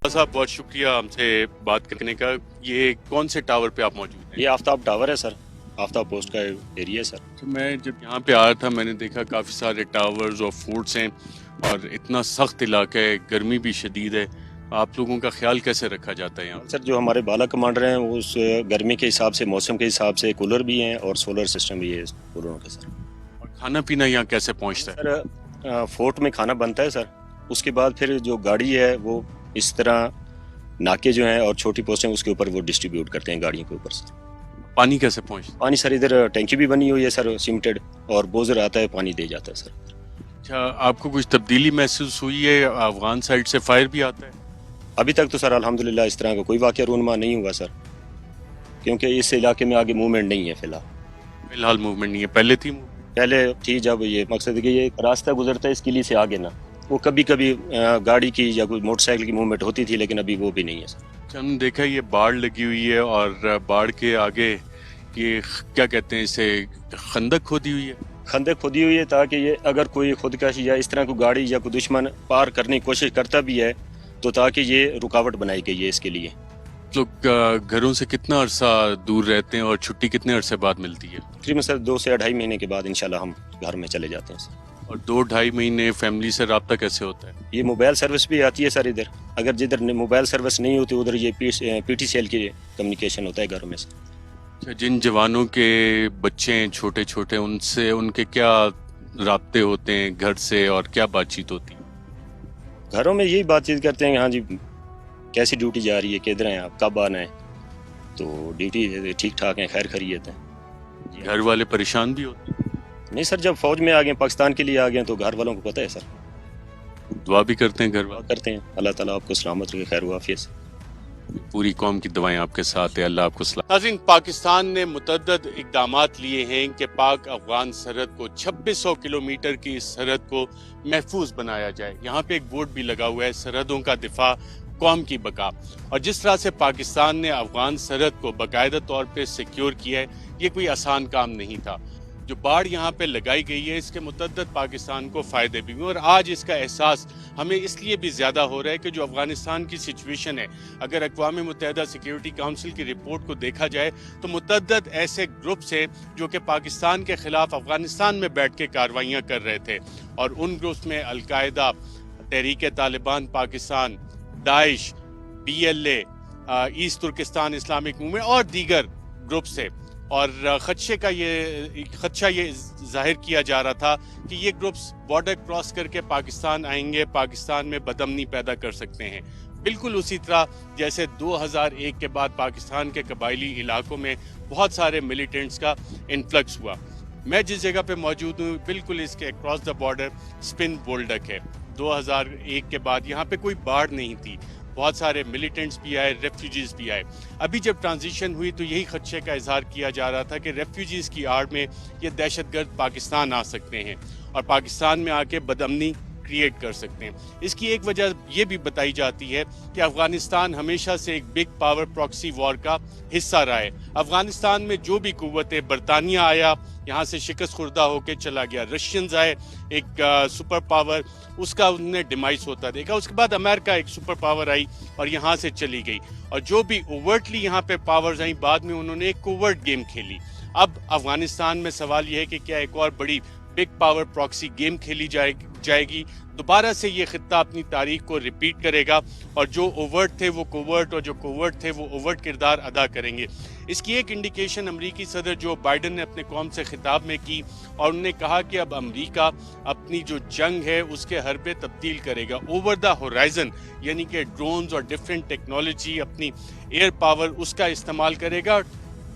साहब बहुत शुक्रिया हमसे बात करने का। ये कौन से टावर पे आप मौजूद हैं? ये आफ्ताब टावर है सर, आफ्ताब पोस्ट का एरिया है सर। तो मैं जब यहाँ पे आया था मैंने देखा काफ़ी सारे टावर्स और फोर्ट्स हैं और इतना सख्त इलाका है, गर्मी भी शदीद है। आप लोगों का ख्याल कैसे रखा जाता है यहाँ? सर जो हमारे बाला कमांडर हैं वो उस गर्मी के हिसाब से, मौसम के हिसाब से कूलर भी हैं और सोलर सिस्टम भी है कूलरों के सर। और खाना पीना यहाँ कैसे पहुँचता है? सर फोर्ट में खाना बनता है सर, उसके बाद फिर जो गाड़ी है वो इस तरह नाके जो हैं और छोटी पोस्टें उसके ऊपर वो डिस्ट्रीब्यूट करते हैं गाड़ियों के ऊपर सर। पानी कैसे पहुँचता है? पानी सर इधर टैंकी भी बनी हुई है सर सीमेंटेड, और बोजर आता है पानी दे जाता है सर। अच्छा, आपको कुछ तब्दीली महसूस हुई है? अफगान साइड से फायर भी आता है? अभी तक तो सर अल्हम्दुलिल्लाह इस तरह का कोई वाक़या रूनमा नहीं हुआ सर, क्योंकि इस इलाके में आगे मूवमेंट नहीं है फिलहाल मूवमेंट नहीं है, पहले थी movement? पहले थी। जब ये मकसद कि ये रास्ता गुजरता है इस किले से आगे ना, वो कभी कभी गाड़ी की या कोई मोटरसाइकिल की मूवमेंट होती थी, लेकिन अभी वो भी नहीं है सर। अच्छा, हमने देखा ये बाढ़ लगी हुई है और बाढ़ के आगे ये क्या कहते हैं इसे, खंदक खोदी हुई है। खंदक खोदी हुई है ताकि ये अगर कोई खुदकशी या इस तरह की गाड़ी या कोई दुश्मन पार करने की कोशिश करता भी है तो ताकि ये रुकावट बनाई गई है इसके लिए। लोग घरों से कितना अरसा दूर रहते हैं और छुट्टी कितने अरसे बाद मिलती है? तकरीबन सर 2 से 2.5 महीने के बाद इंशाल्लाह हम घर में चले जाते हैं सर। और 2-2.5 महीने फैमिली से रब्ता कैसे होता है? ये मोबाइल सर्विस भी आती है सर इधर, अगर जिधर मोबाइल सर्विस नहीं होती उधर ये PTCL की कम्युनिकेशन होता है घरों में सर। अच्छा, जिन जवानों के बच्चे हैं छोटे छोटे, उनसे उनके क्या राब्ते होते हैं घर से और क्या बातचीत होती है? घरों में यही बातचीत करते हैं, हाँ जी कैसी ड्यूटी जा रही है, किधर हैं आप, कब आना है, तो ड्यूटी ठीक ठाक है, खैर खैरियत है। घर वाले परेशान भी होते हैं? नहीं सर, जब फौज में आ गए, पाकिस्तान के लिए आ गए तो घर वालों को पता है सर, दुआ भी करते हैं घर दुआ वाले? करते हैं अल्लाह ताला आपको सलामत रखे, खैर वाफियत से। पूरी कौम की दुआएं आपके साथ है, अल्लाह आपको सलाम। नाज़रीन, पाकिस्तान ने मुतअद्दिद इक़दामात लिए हैं कि पाक अफगान सरहद को 2600 किलोमीटर की इस सरहद को महफूज बनाया जाए। यहाँ पे एक बोर्ड भी लगा हुआ है, सरहदों का दिफा कौम की बका। और जिस तरह से पाकिस्तान ने अफगान सरहद को बाकायदा तौर पे सिक्योर किया है, ये कोई आसान काम नहीं था। जो बाढ़ यहाँ पे लगाई गई है इसके मुतअद्दिद पाकिस्तान को फ़ायदे भी हुए, और आज इसका एहसास हमें इसलिए भी ज़्यादा हो रहा है कि जो अफ़गानिस्तान की सिचुएशन है, अगर अक़वाम मुत्तहिदा सिक्योरिटी काउंसिल की रिपोर्ट को देखा जाए तो मुतअद्दिद ऐसे ग्रुप्स हैं जो कि पाकिस्तान के ख़िलाफ़ अफ़गानिस्तान में बैठ के कार्रवाइयाँ कर रहे थे, और उन ग्रुप्स में al-Qaeda, Tehrik Taliban Pakistan, Daesh, BLA, East Turkistan Islamic Movement और दीगर ग्रुप्स है। और खदशा ये जाहिर किया जा रहा था कि ये ग्रुप्स बॉर्डर क्रॉस करके पाकिस्तान आएंगे, पाकिस्तान में बदअमनी पैदा कर सकते हैं, बिल्कुल उसी तरह जैसे 2001 के बाद पाकिस्तान के कबायली इलाकों में बहुत सारे मिलिटेंट्स का इन्फ्लक्स हुआ। मैं जिस जगह पे मौजूद हूँ बिल्कुल इसके अक्रॉस द बॉर्डर स्पिन बोल्डक है। 2001 के बाद यहाँ पे कोई बाढ़ नहीं थी, बहुत सारे मिलिटेंट्स भी आए, रेफ्यूजीज भी आए। अभी जब ट्रांजिशन हुई तो यही खदशे का इजहार किया जा रहा था कि रेफ्यूजीज की आड़ में ये दहशतगर्द पाकिस्तान आ सकते हैं और पाकिस्तान में आके बदअमनी क्रिएट कर सकते हैं। इसकी एक वजह ये भी बताई जाती है कि अफगानिस्तान हमेशा से एक बिग पावर प्रॉक्सी वॉर का हिस्सा रहा है। अफगानिस्तान में जो भी कुव्वतें, बरतानिया आया यहाँ से शिकस्त खुर्दा होकर चला गया, रशियंस आए एक सुपर पावर, उसका उन्होंने डिमाइस होता देखा, उसके बाद अमेरिका एक सुपर पावर आई और यहाँ से चली गई, और जो भी ओवर्टली यहाँ पे पावर्स आई बाद में उन्होंने एक कोवर्ट गेम खेली। अब अफगानिस्तान में सवाल यह है कि क्या एक और बड़ी बिग पावर प्रॉक्सी गेम खेली जाएगी, दोबारा से ये खित्ता अपनी तारीख को रिपीट करेगा और जो ओवर्ट थे वो कोवर्ट और जो कोवर्ट थे वो ओवर्ट किरदार अदा करेंगे। इसकी एक इंडिकेशन अमरीकी सदर जो बाइडन ने अपने कौम से खिताब में की, और उन्होंने कहा कि अब अमरीका अपनी जो जंग है उसके हरबे तब्दील करेगा, ओवर द होराइजन, यानी कि ड्रोन्स और डिफरेंट टेक्नोलॉजी, अपनी एयर पावर उसका इस्तेमाल करेगा।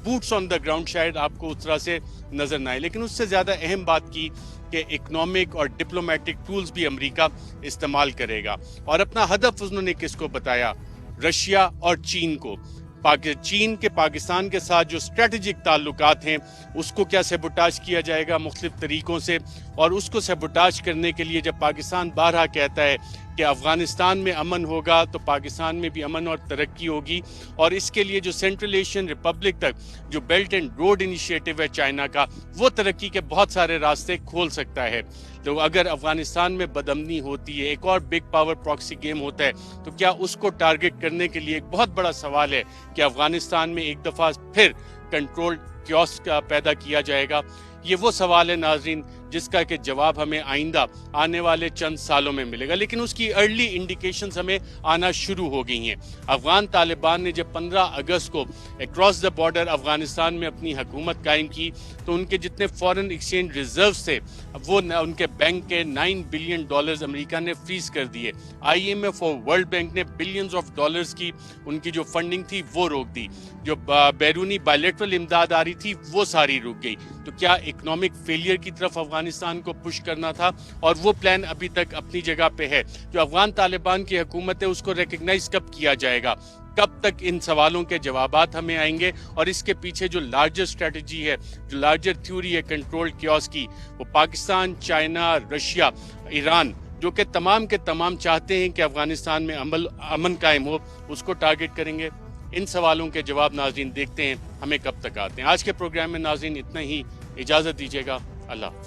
बूट्स ऑन द ग्राउंड शायद आपको उस तरह से नजर ना आए, लेकिन उससे ज़्यादा अहम बात की कि इकोनॉमिक और डिप्लोमेटिक टूल्स भी अमेरिका इस्तेमाल करेगा। और अपना हदफ उन्होंने किसको बताया? रशिया और चीन को। चीन के पाकिस्तान के साथ जो स्ट्रेटेजिक ताल्लुकात हैं उसको क्या सेबोटाज किया जाएगा मुख्तलिफ तरीकों से, और उसको सेबोटाज करने के लिए जब पाकिस्तान बारहा कहता है کہ افغانستان میں امن ہوگا تو پاکستان میں بھی امن اور ترقی ہوگی، اور اس کے لیے جو سینٹرل ایشین ریپبلک تک جو بیلٹ اینڈ روڈ انیشیٹو ہے چائنا کا، وہ ترقی کے بہت سارے راستے کھول سکتا ہے۔ تو اگر افغانستان میں بدامنی ہوتی ہے، ایک اور بگ پاور پراکسی گیم ہوتا ہے، تو کیا اس کو ٹارگٹ کرنے کے لیے ایک بہت بڑا سوال ہے کہ افغانستان میں ایک دفعہ پھر کنٹرول کیوس کا پیدا کیا جائے گا؟ یہ وہ سوال ہے ناظرین جس کا کہ جواب ہمیں آئندہ آنے والے چند سالوں میں ملے گا، لیکن اس کی ارلی انڈیکیشنز ہمیں آنا شروع ہو گئی ہیں۔ افغان طالبان نے جب 15 اگست کو اکراس دا بارڈر افغانستان میں اپنی حکومت قائم کی تو ان کے جتنے فورن ایکسچینج ریزروز تھے وہ ان کے بینک کے $9 بلین امریکہ نے فریز کر دیے۔ IMF اور ورلڈ بینک نے بلینز آف ڈالرز کی ان کی جو فنڈنگ تھی وہ روک دی، جو بیرونی بائلیٹرل امداد آ رہی تھی وہ ساری رک گئی۔ تو کیا اکنامک فیلئر کی طرف افغانستان کو پش کرنا تھا؟ اور وہ پلان ابھی تک اپنی جگہ پہ ہے۔ جو افغان طالبان کی حکومت ہے اس کو ریکگنائز کب کیا جائے گا؟ کب تک ان سوالوں کے جوابات ہمیں آئیں گے؟ اور اس کے پیچھے جو لارجر اسٹریٹجی ہے، جو لارجر تھیوری ہے کنٹرول کیوس کی، وہ پاکستان، چائنا، رشیا، ایران، جو کہ تمام کے تمام چاہتے ہیں کہ افغانستان میں امن قائم ہو، اس کو ٹارگٹ کریں گے؟ ان سوالوں کے جواب ناظرین دیکھتے ہیں ہمیں کب تک آتے ہیں۔ آج کے پروگرام میں ناظرین اتنا ہی، اجازت دیجیے گا، اللہ حافظ۔